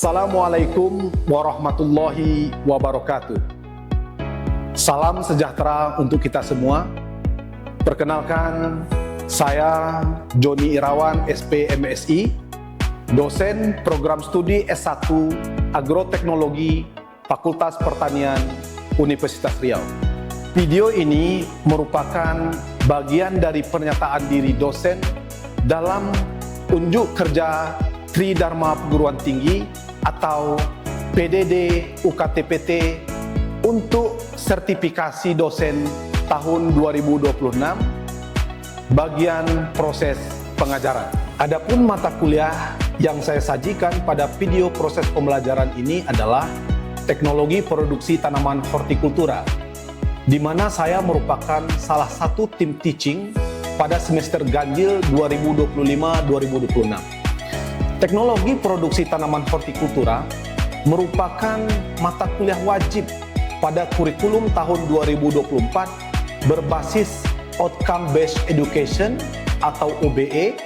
Assalamualaikum warahmatullahi wabarakatuh. Salam sejahtera untuk kita semua. Perkenalkan, saya Joni Irawan, SPMSI, dosen program studi S1 Agroteknologi Fakultas Pertanian Universitas Riau. Video ini merupakan bagian dari pernyataan diri dosen dalam unjuk kerja Tridharma Perguruan Tinggi atau PDD UKTPT untuk sertifikasi dosen tahun 2026 bagian proses pengajaran. Adapun mata kuliah yang saya sajikan pada video proses pembelajaran ini adalah Teknologi Produksi Tanaman Hortikultura, di mana saya merupakan salah satu tim teaching pada semester ganjil 2025-2026. Teknologi Produksi Tanaman Hortikultura merupakan mata kuliah wajib pada kurikulum tahun 2024 berbasis Outcome Based Education atau OBE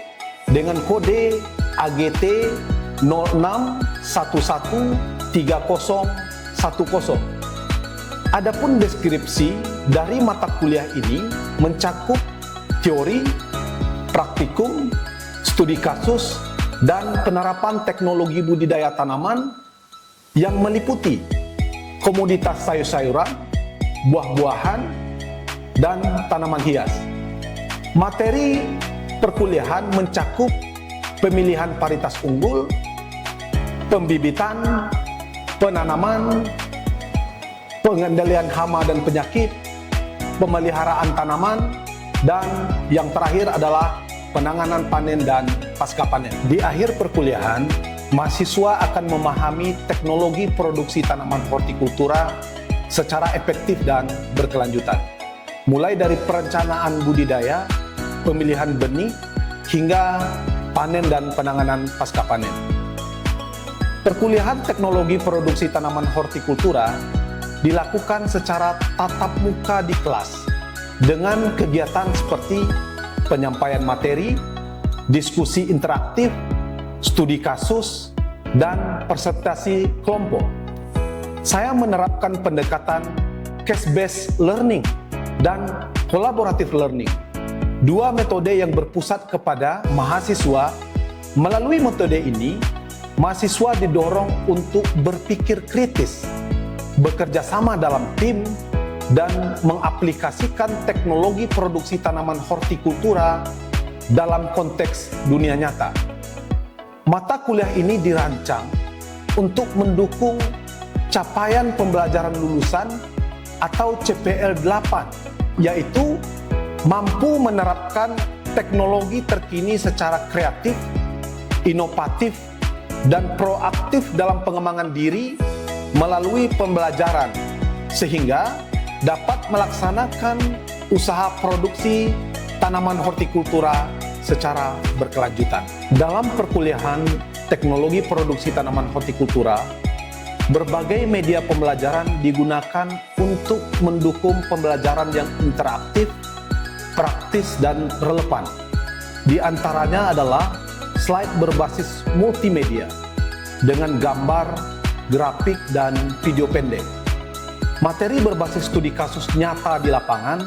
dengan kode AGT 06113010. Adapun deskripsi dari mata kuliah ini mencakup teori, praktikum, studi kasus, dan penerapan teknologi budidaya tanaman yang meliputi komoditas sayur-sayuran, buah-buahan, dan tanaman hias. Materi perkuliahan mencakup pemilihan varietas unggul, pembibitan, penanaman, pengendalian hama dan penyakit, pemeliharaan tanaman, dan yang terakhir adalah penanganan panen dan pasca panen. Di akhir perkuliahan, mahasiswa akan memahami teknologi produksi tanaman hortikultura secara efektif dan berkelanjutan. Mulai dari perencanaan budidaya, pemilihan benih, hingga panen dan penanganan pasca panen. Perkuliahan teknologi produksi tanaman hortikultura dilakukan secara tatap muka di kelas dengan kegiatan seperti penyampaian materi, diskusi interaktif, studi kasus, dan presentasi kelompok. Saya menerapkan pendekatan case-based learning dan collaborative learning, dua metode yang berpusat kepada mahasiswa. Melalui metode ini, mahasiswa didorong untuk berpikir kritis, bekerja sama dalam tim, dan mengaplikasikan teknologi produksi tanaman hortikultura dalam konteks dunia nyata. Mata kuliah ini dirancang untuk mendukung capaian pembelajaran lulusan atau CPL 8, yaitu mampu menerapkan teknologi terkini secara kreatif, inovatif, dan proaktif dalam pengembangan diri melalui pembelajaran, sehingga dapat melaksanakan usaha produksi tanaman hortikultura secara berkelanjutan. Dalam perkuliahan teknologi produksi tanaman hortikultura, berbagai media pembelajaran digunakan untuk mendukung pembelajaran yang interaktif, praktis, dan relevan. Di antaranya adalah slide berbasis multimedia dengan gambar, grafik, dan video pendek, materi berbasis studi kasus nyata di lapangan,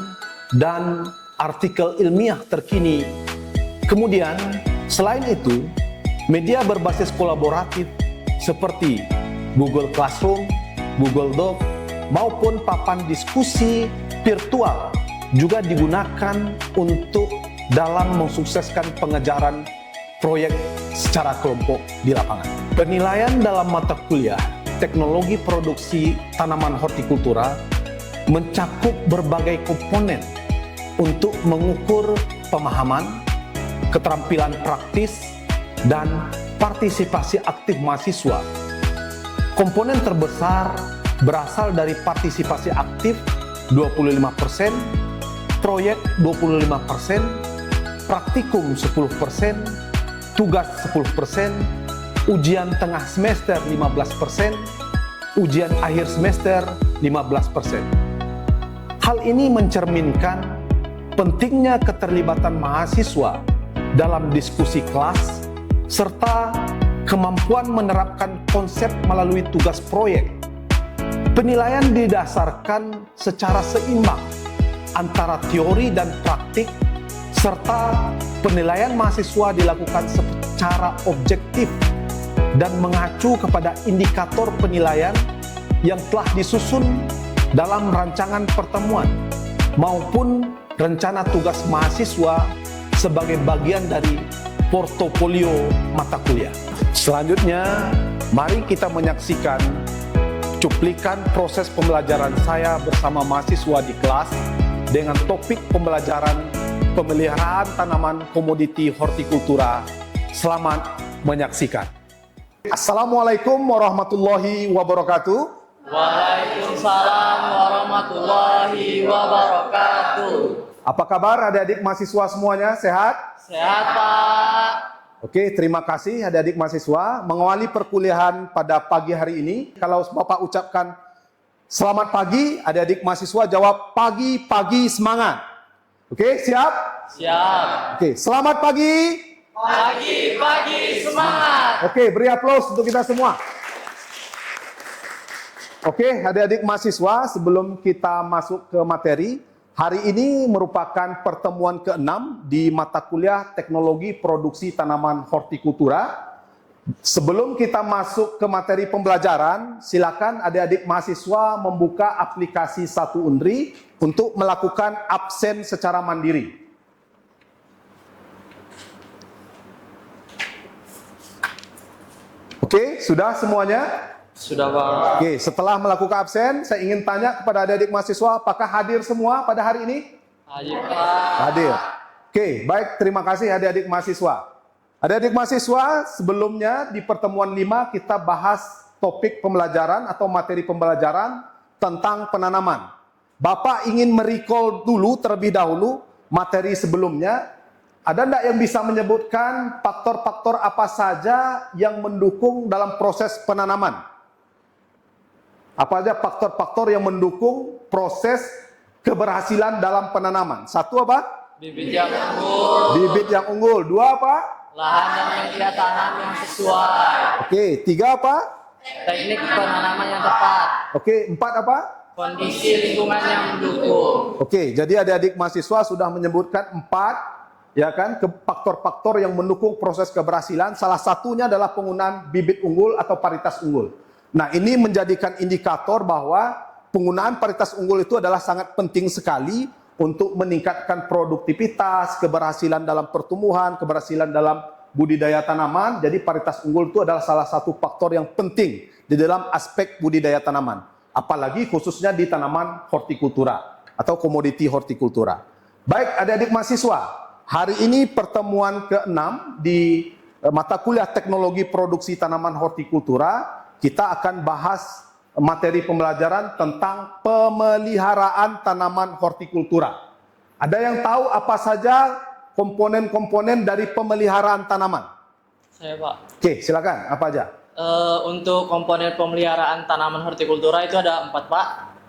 dan artikel ilmiah terkini. Kemudian, selain itu, media berbasis kolaboratif seperti Google Classroom, Google Doc, maupun papan diskusi virtual juga digunakan untuk dalam mensukseskan pengejaran proyek secara kelompok di lapangan. Penilaian dalam mata kuliah Teknologi Produksi Tanaman Hortikultura mencakup berbagai komponen untuk mengukur pemahaman, keterampilan praktis, dan partisipasi aktif mahasiswa. Komponen terbesar berasal dari partisipasi aktif 25%, proyek 25%, praktikum 10%, tugas 10%, ujian tengah semester 15%, ujian akhir semester 15%. Hal ini mencerminkan pentingnya keterlibatan mahasiswa dalam diskusi kelas serta kemampuan menerapkan konsep melalui tugas proyek. Penilaian didasarkan secara seimbang antara teori dan praktik, serta penilaian mahasiswa dilakukan secara objektif dan mengacu kepada indikator penilaian yang telah disusun dalam rancangan pertemuan maupun rencana tugas mahasiswa sebagai bagian dari portofolio mata kuliah. Selanjutnya, mari kita menyaksikan cuplikan proses pembelajaran saya bersama mahasiswa di kelas dengan topik pembelajaran pemeliharaan tanaman komoditi hortikultura. Selamat menyaksikan. Assalamualaikum warahmatullahi wabarakatuh. Waalaikumsalam warahmatullahi wabarakatuh. Apa kabar adik-adik mahasiswa semuanya? Sehat? Sehat, Pak. Oke, terima kasih adik-adik mahasiswa. Mengawali perkuliahan pada pagi hari ini, kalau Bapak ucapkan selamat pagi, adik-adik mahasiswa jawab pagi-pagi semangat. Oke, siap? Siap. Oke, selamat pagi. Pagi-pagi semangat. Oke, beri aplaus untuk kita semua. Oke, adik-adik mahasiswa, sebelum kita masuk ke materi, hari ini merupakan pertemuan ke-6 di mata kuliah Teknologi Produksi Tanaman Hortikultura. Sebelum kita masuk ke materi pembelajaran, silakan adik-adik mahasiswa membuka aplikasi Satu Undri untuk melakukan absen secara mandiri. Oke, sudah semuanya? Sudah, Pak. Oke, setelah melakukan absen, saya ingin tanya kepada adik-adik mahasiswa, apakah hadir semua pada hari ini? Hadir, Pak. Hadir. Oke, baik, terima kasih adik-adik mahasiswa. Adik-adik mahasiswa, sebelumnya di pertemuan 5 kita bahas topik pembelajaran atau materi pembelajaran tentang penanaman. Bapak ingin merecall dulu terlebih dahulu materi sebelumnya. Ada enggak yang bisa menyebutkan faktor-faktor apa saja yang mendukung dalam proses penanaman? Apa saja faktor-faktor yang mendukung proses keberhasilan dalam penanaman? Satu apa? Bibit yang unggul. Bibit yang unggul. Dua apa? Lahan dan media tanam yang sesuai. Oke, tiga apa? Teknik penanaman yang tepat. Oke, empat apa? Kondisi lingkungan yang mendukung. Oke, jadi adik-adik mahasiswa sudah menyebutkan empat, ya kan, faktor-faktor yang mendukung proses keberhasilan. Salah satunya adalah penggunaan bibit unggul atau varietas unggul. Nah, ini menjadikan indikator bahwa penggunaan varietas unggul itu adalah sangat penting sekali untuk meningkatkan produktivitas, keberhasilan dalam pertumbuhan, keberhasilan dalam budidaya tanaman. Jadi varietas unggul itu adalah salah satu faktor yang penting di dalam aspek budidaya tanaman. Apalagi khususnya di tanaman hortikultura atau komoditi hortikultura. Baik adik-adik mahasiswa, hari ini pertemuan ke-6 di mata kuliah Teknologi Produksi Tanaman Hortikultura. Kita akan bahas materi pembelajaran tentang pemeliharaan tanaman hortikultura. Ada yang tahu apa saja komponen-komponen dari pemeliharaan tanaman? Saya, Pak. Oke, silakan. Apa aja? Untuk komponen pemeliharaan tanaman hortikultura itu ada 4, Pak.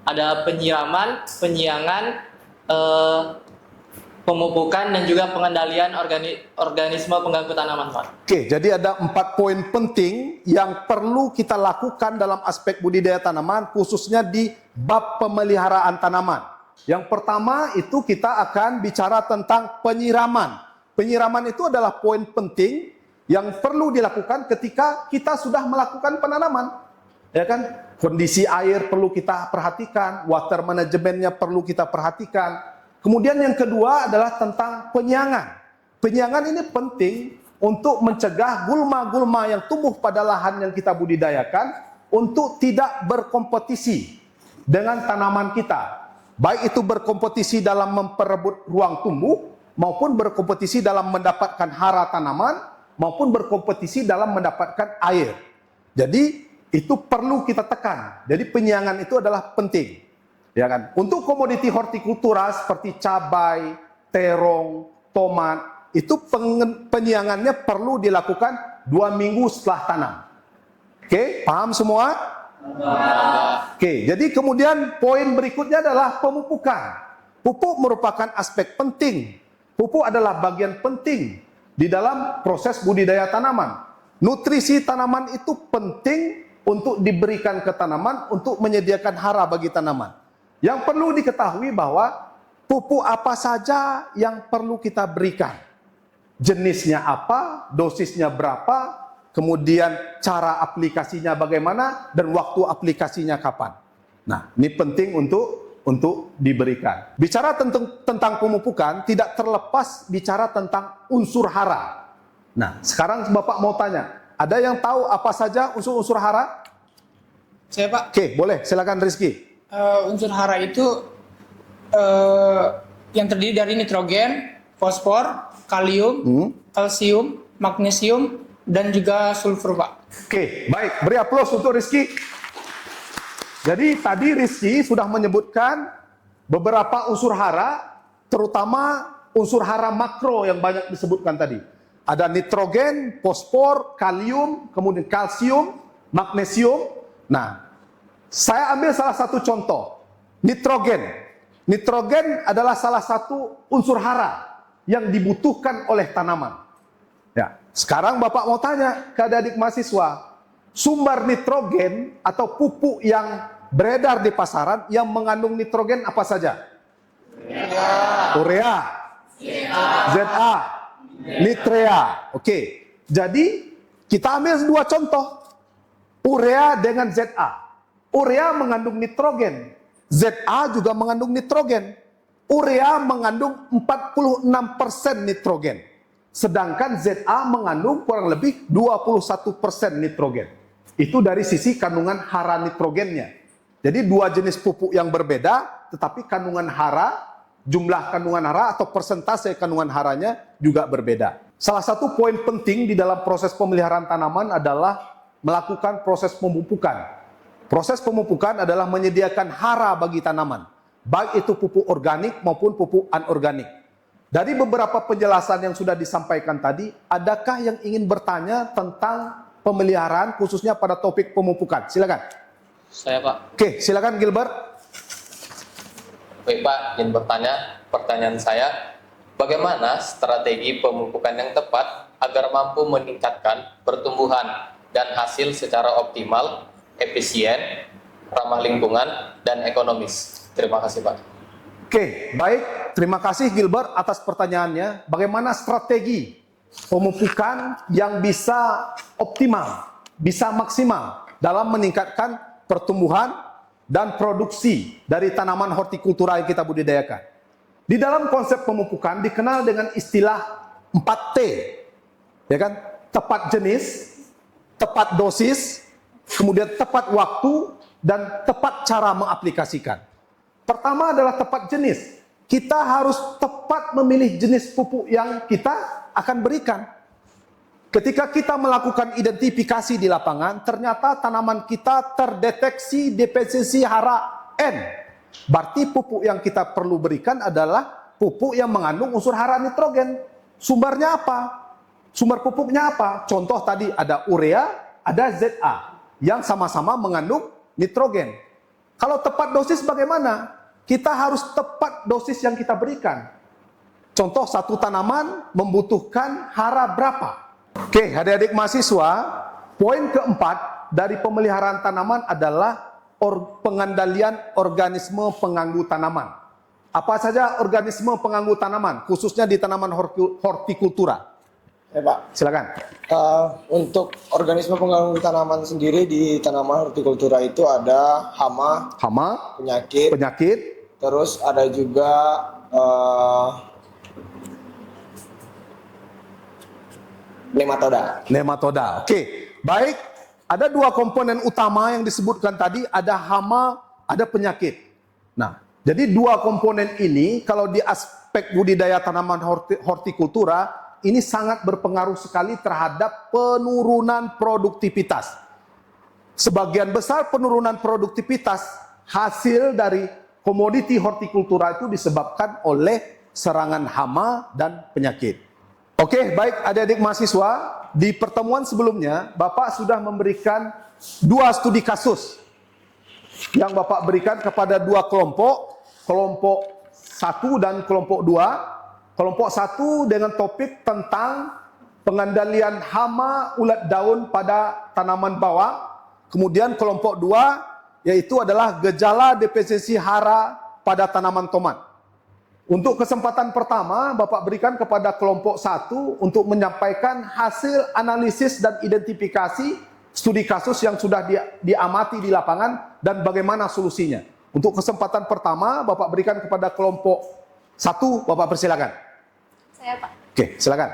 Ada penyiraman, penyiangan, pemupukan, dan juga pengendalian organisme pengganggu tanaman, Pak. Oke, jadi ada 4 poin penting yang perlu kita lakukan dalam aspek budidaya tanaman, khususnya di bab pemeliharaan tanaman. Yang pertama itu kita akan bicara tentang penyiraman. Penyiraman itu adalah poin penting yang perlu dilakukan ketika kita sudah melakukan penanaman. Ya kan? Kondisi air perlu kita perhatikan, water manajemennya perlu kita perhatikan. Kemudian yang kedua adalah tentang penyiangan. Penyiangan ini penting untuk mencegah gulma-gulma yang tumbuh pada lahan yang kita budidayakan untuk tidak berkompetisi dengan tanaman kita. Baik itu berkompetisi dalam memperebut ruang tumbuh, maupun berkompetisi dalam mendapatkan hara tanaman, maupun berkompetisi dalam mendapatkan air. Jadi itu perlu kita tekan. Jadi penyiangan itu adalah penting. Ya kan? Untuk komoditi hortikultura seperti cabai, terong, tomat, itu penyiangannya perlu dilakukan 2 minggu setelah tanam. Oke, paham semua? Oke, jadi kemudian poin berikutnya adalah pemupukan. Pupuk merupakan aspek penting. Pupuk adalah bagian penting di dalam proses budidaya tanaman. Nutrisi tanaman itu penting untuk diberikan ke tanaman untuk menyediakan hara bagi tanaman. Yang perlu diketahui bahwa pupuk apa saja yang perlu kita berikan. Jenisnya apa, dosisnya berapa, kemudian cara aplikasinya bagaimana, dan waktu aplikasinya kapan. Nah, ini penting untuk diberikan. Bicara tentang pemupukan, tidak terlepas bicara tentang unsur hara. Nah, sekarang Bapak mau tanya, ada yang tahu apa saja unsur-unsur hara? Saya Pak, Oke, boleh, silakan Rizky. unsur hara itu yang terdiri dari nitrogen, fosfor, kalium, kalsium, magnesium, dan juga sulfur Pak. Oke, baik, beri aplaus untuk Rizky. Jadi tadi Rizky sudah menyebutkan beberapa unsur hara, terutama unsur hara makro yang banyak disebutkan tadi. Ada nitrogen, fosfor, kalium, kemudian kalsium, magnesium. Nah, saya ambil salah satu contoh, nitrogen. Nitrogen adalah salah satu unsur hara yang dibutuhkan oleh tanaman. Ya, sekarang Bapak mau tanya ke adik-adik mahasiswa, sumber nitrogen atau pupuk yang beredar di pasaran yang mengandung nitrogen apa saja? Urea, ZA, Nitrea. Oke, jadi kita ambil dua contoh, urea dengan ZA. Urea mengandung nitrogen, ZA juga mengandung nitrogen. Urea mengandung 46% nitrogen, sedangkan ZA mengandung kurang lebih 21% nitrogen. Itu dari sisi kandungan hara nitrogennya. Jadi dua jenis pupuk yang berbeda, tetapi kandungan hara, jumlah kandungan hara atau persentase kandungan haranya juga berbeda. Salah satu poin penting di dalam proses pemeliharaan tanaman adalah melakukan proses pemupukan. Proses pemupukan adalah menyediakan hara bagi tanaman, baik itu pupuk organik maupun pupuk anorganik. Dari beberapa penjelasan yang sudah disampaikan tadi, adakah yang ingin bertanya tentang pemeliharaan khususnya pada topik pemupukan? Silakan. Saya Pak. Oke, silakan Gilbert. Baik Pak, ingin bertanya, pertanyaan saya, bagaimana strategi pemupukan yang tepat agar mampu meningkatkan pertumbuhan dan hasil secara optimal, efisien, ramah lingkungan, dan ekonomis? Terima kasih Pak. Oke, baik. Terima kasih Gilbert atas pertanyaannya. Bagaimana strategi pemupukan yang bisa optimal, bisa maksimal dalam meningkatkan pertumbuhan dan produksi dari tanaman hortikultura yang kita budidayakan. Di dalam konsep pemupukan dikenal dengan istilah 4T, ya kan? Tepat jenis, tepat dosis, kemudian tepat waktu, dan tepat cara mengaplikasikan. Pertama adalah tepat jenis. Kita harus tepat memilih jenis pupuk yang kita akan berikan. Ketika kita melakukan identifikasi di lapangan, ternyata tanaman kita terdeteksi defisiensi hara N. Berarti pupuk yang kita perlu berikan adalah pupuk yang mengandung unsur hara nitrogen. Sumbernya apa? Sumber pupuknya apa? Contoh tadi ada urea, ada ZA yang sama-sama mengandung nitrogen. Kalau tepat dosis bagaimana? Kita harus tepat dosis yang kita berikan. Contoh, satu tanaman membutuhkan hara berapa? Oke, adik-adik mahasiswa, poin keempat dari pemeliharaan tanaman adalah pengandalian organisme pengganggu tanaman. Apa saja organisme pengganggu tanaman, khususnya di tanaman hortikultura? Ya Pak, Silakan. untuk organisme pengganggu tanaman sendiri di tanaman hortikultura itu ada hama, Hama, penyakit, terus ada juga nematoda. nematoda. Oke, baik. Ada dua komponen utama yang disebutkan tadi, ada hama, ada penyakit. Nah, jadi dua komponen ini kalau di aspek budidaya tanaman hortikultura ini sangat berpengaruh sekali terhadap penurunan produktivitas. Sebagian besar penurunan produktivitas hasil dari komoditi hortikultura itu disebabkan oleh serangan hama dan penyakit. Oke, baik adik-adik mahasiswa, di pertemuan sebelumnya Bapak sudah memberikan dua studi kasus yang Bapak berikan kepada dua kelompok, kelompok 1 dan kelompok 2. Kelompok 1 dengan topik tentang pengendalian hama ulat daun pada tanaman bawang. Kemudian kelompok 2 yaitu adalah gejala defisiensi hara pada tanaman tomat. Untuk kesempatan pertama, Bapak berikan kepada kelompok 1 untuk menyampaikan hasil analisis dan identifikasi studi kasus yang sudah diamati di lapangan dan bagaimana solusinya. Untuk kesempatan pertama, Bapak berikan kepada kelompok 1, Bapak persilakan. Saya, Pak. Oke, silakan.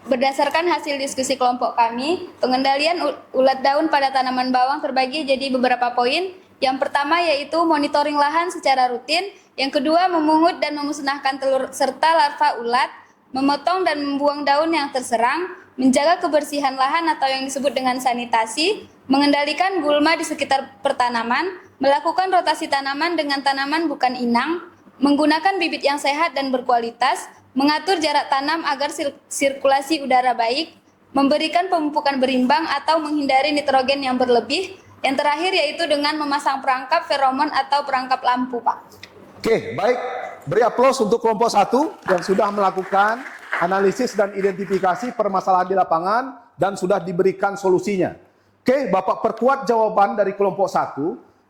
Berdasarkan hasil diskusi kelompok kami, pengendalian ulat daun pada tanaman bawang terbagi jadi beberapa poin. Yang pertama yaitu monitoring lahan secara rutin. Yang kedua, memungut dan memusnahkan telur serta larva ulat, memotong dan membuang daun yang terserang, menjaga kebersihan lahan atau yang disebut dengan sanitasi, mengendalikan gulma di sekitar pertanaman, melakukan rotasi tanaman dengan tanaman bukan inang, menggunakan bibit yang sehat dan berkualitas, mengatur jarak tanam agar sirkulasi udara baik, memberikan pemupukan berimbang atau menghindari nitrogen yang berlebih. Yang terakhir yaitu dengan memasang perangkap feromon atau perangkap lampu, Pak. Oke, baik. Beri aplaus untuk kelompok 1 yang sudah melakukan analisis dan identifikasi permasalahan di lapangan dan sudah diberikan solusinya. Oke, Bapak perkuat jawaban dari kelompok 1.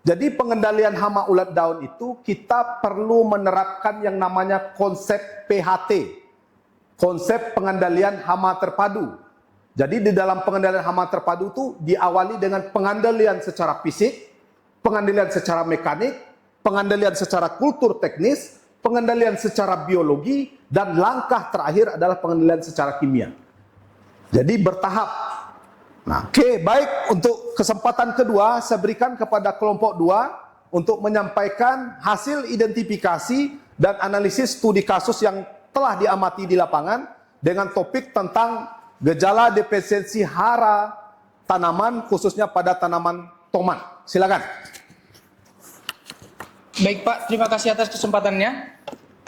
Jadi pengendalian hama ulat daun itu kita perlu menerapkan yang namanya konsep PHT. Konsep pengendalian hama terpadu. Jadi di dalam pengendalian hama terpadu itu diawali dengan pengendalian secara fisik, pengendalian secara mekanik, pengendalian secara kultur teknis, pengendalian secara biologi, dan langkah terakhir adalah pengendalian secara kimia. Jadi bertahap. Nah, oke, baik. Untuk kesempatan kedua, saya berikan kepada kelompok 2 untuk menyampaikan hasil identifikasi dan analisis studi kasus yang telah diamati di lapangan dengan topik tentang gejala defisiensi hara tanaman, khususnya pada tanaman tomat. Silakan. Baik Pak, terima kasih atas kesempatannya.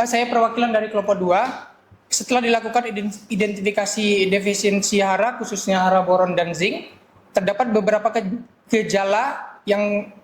Saya perwakilan dari kelompok 2. Setelah dilakukan identifikasi defisiensi hara, khususnya hara boron dan zinc, terdapat beberapa gejala yang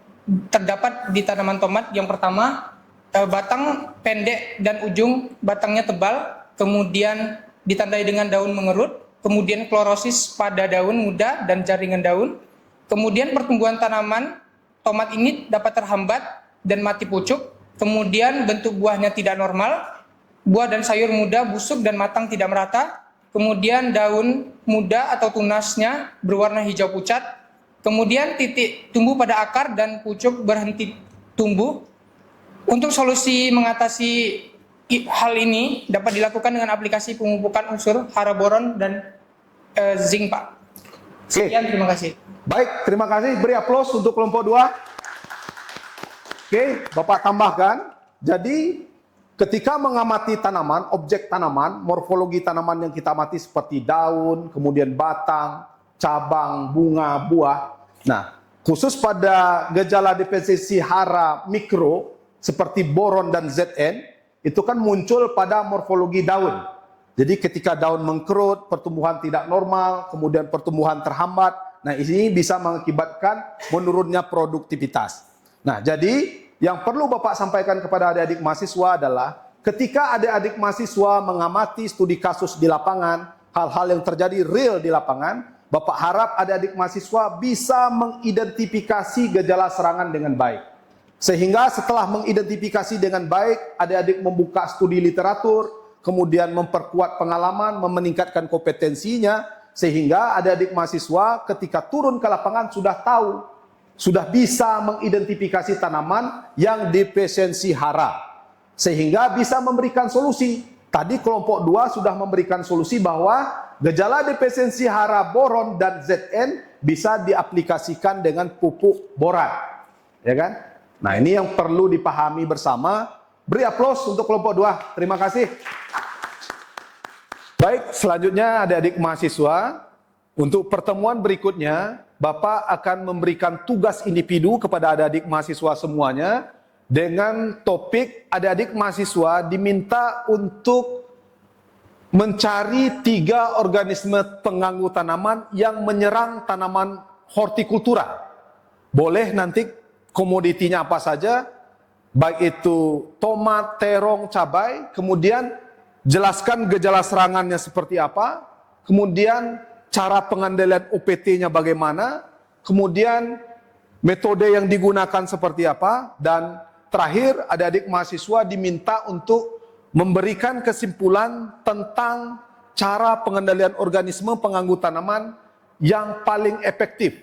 terdapat di tanaman tomat. Yang pertama, batang pendek dan ujung batangnya tebal, kemudian ditandai dengan daun mengerut, kemudian klorosis pada daun muda dan jaringan daun, kemudian pertumbuhan tanaman tomat ini dapat terhambat dan mati pucuk, kemudian bentuk buahnya tidak normal, buah dan sayur muda busuk dan matang tidak merata, kemudian daun muda atau tunasnya berwarna hijau pucat, kemudian titik tumbuh pada akar dan pucuk berhenti tumbuh. Untuk solusi mengatasi hal ini dapat dilakukan dengan aplikasi pemupukan unsur hara boron dan zinc, Pak. Sekian, terima kasih. Baik, terima kasih. Beri aplaus untuk kelompok 2. Oke, Bapak tambahkan. Jadi, ketika mengamati tanaman, objek tanaman, morfologi tanaman yang kita amati seperti daun, kemudian batang, cabang, bunga, buah. Nah, khusus pada gejala defisiensi hara mikro, seperti boron dan Zn, itu kan muncul pada morfologi daun. Jadi ketika daun mengkerut, pertumbuhan tidak normal, kemudian pertumbuhan terhambat, nah ini bisa mengakibatkan menurunnya produktivitas. Nah, jadi yang perlu Bapak sampaikan kepada adik-adik mahasiswa adalah ketika adik-adik mahasiswa mengamati studi kasus di lapangan, hal-hal yang terjadi real di lapangan, Bapak harap adik-adik mahasiswa bisa mengidentifikasi gejala serangan dengan baik. Sehingga setelah mengidentifikasi dengan baik, adik-adik membuka studi literatur, kemudian memperkuat pengalaman, meningkatkan kompetensinya, sehingga adik-adik mahasiswa ketika turun ke lapangan sudah tahu, sudah bisa mengidentifikasi tanaman yang defisiensi hara, sehingga bisa memberikan solusi. Tadi kelompok 2 sudah memberikan solusi bahwa gejala defisiensi hara boron dan Zn bisa diaplikasikan dengan pupuk boran, ya kan? Nah, ini yang perlu dipahami bersama. Beri aplaus untuk kelompok 2. Terima kasih. Baik, selanjutnya adik-adik mahasiswa, untuk pertemuan berikutnya Bapak akan memberikan tugas individu kepada adik-adik mahasiswa semuanya dengan topik adik-adik mahasiswa diminta untuk mencari 3 organisme pengganggu tanaman yang menyerang tanaman hortikultura. Boleh nanti komoditinya apa saja, baik itu tomat, terong, cabai, kemudian jelaskan gejala serangannya seperti apa, kemudian cara pengendalian UPT-nya bagaimana, kemudian metode yang digunakan seperti apa, dan terakhir adik-adik mahasiswa diminta untuk memberikan kesimpulan tentang cara pengendalian organisme pengganggu tanaman yang paling efektif.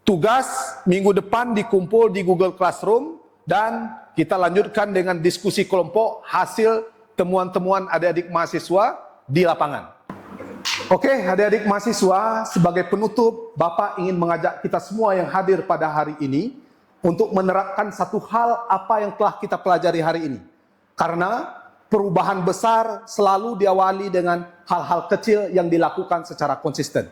Tugas minggu depan dikumpul di Google Classroom dan kita lanjutkan dengan diskusi kelompok hasil temuan-temuan adik-adik mahasiswa di lapangan. Oke, adik-adik mahasiswa, sebagai penutup, Bapak ingin mengajak kita semua yang hadir pada hari ini untuk menerapkan satu hal apa yang telah kita pelajari hari ini. Karena perubahan besar selalu diawali dengan hal-hal kecil yang dilakukan secara konsisten.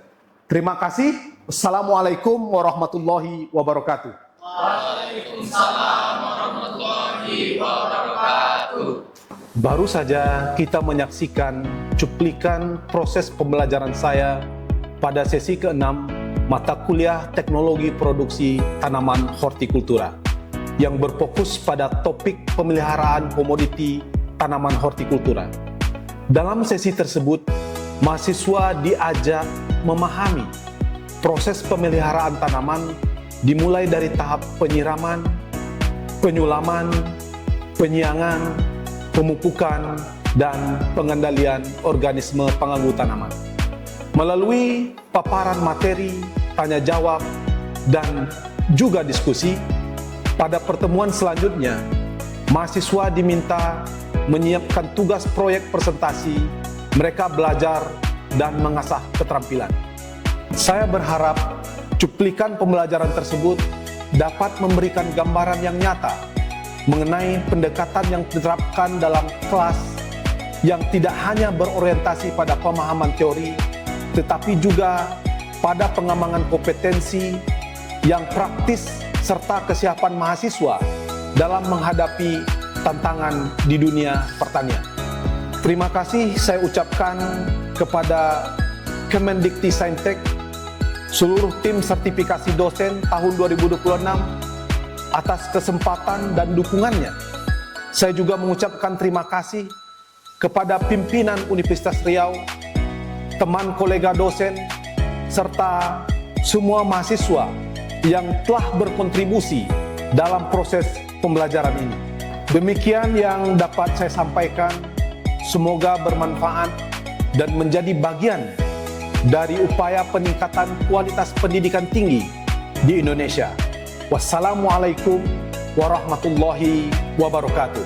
Terima kasih. Assalamualaikum warahmatullahi wabarakatuh. Waalaikumsalam warahmatullahi wabarakatuh. Baru saja kita menyaksikan cuplikan proses pembelajaran saya pada sesi ke-6 mata kuliah Teknologi Produksi Tanaman Hortikultura yang berfokus pada topik pemeliharaan komoditi tanaman hortikultura. Dalam sesi tersebut, mahasiswa diajak memahami proses pemeliharaan tanaman dimulai dari tahap penyiraman, penyulaman, penyiangan, pemupukan, dan pengendalian organisme pengganggu tanaman. Melalui paparan materi, tanya jawab, dan juga diskusi, pada pertemuan selanjutnya, mahasiswa diminta menyiapkan tugas proyek presentasi, mereka belajar dan mengasah keterampilan. Saya berharap cuplikan pembelajaran tersebut dapat memberikan gambaran yang nyata mengenai pendekatan yang diterapkan dalam kelas yang tidak hanya berorientasi pada pemahaman teori, tetapi juga pada pengembangan kompetensi yang praktis serta kesiapan mahasiswa dalam menghadapi tantangan di dunia pertanian. Terima kasih saya ucapkan kepada Kemendikti-Saintek, seluruh tim sertifikasi dosen tahun 2026 atas kesempatan dan dukungannya. Saya juga mengucapkan terima kasih kepada pimpinan Universitas Riau, teman kolega dosen, serta semua mahasiswa yang telah berkontribusi dalam proses pembelajaran ini. Demikian yang dapat saya sampaikan, semoga bermanfaat dan menjadi bagian dari upaya peningkatan kualitas pendidikan tinggi di Indonesia. Wassalamualaikum warahmatullahi wabarakatuh.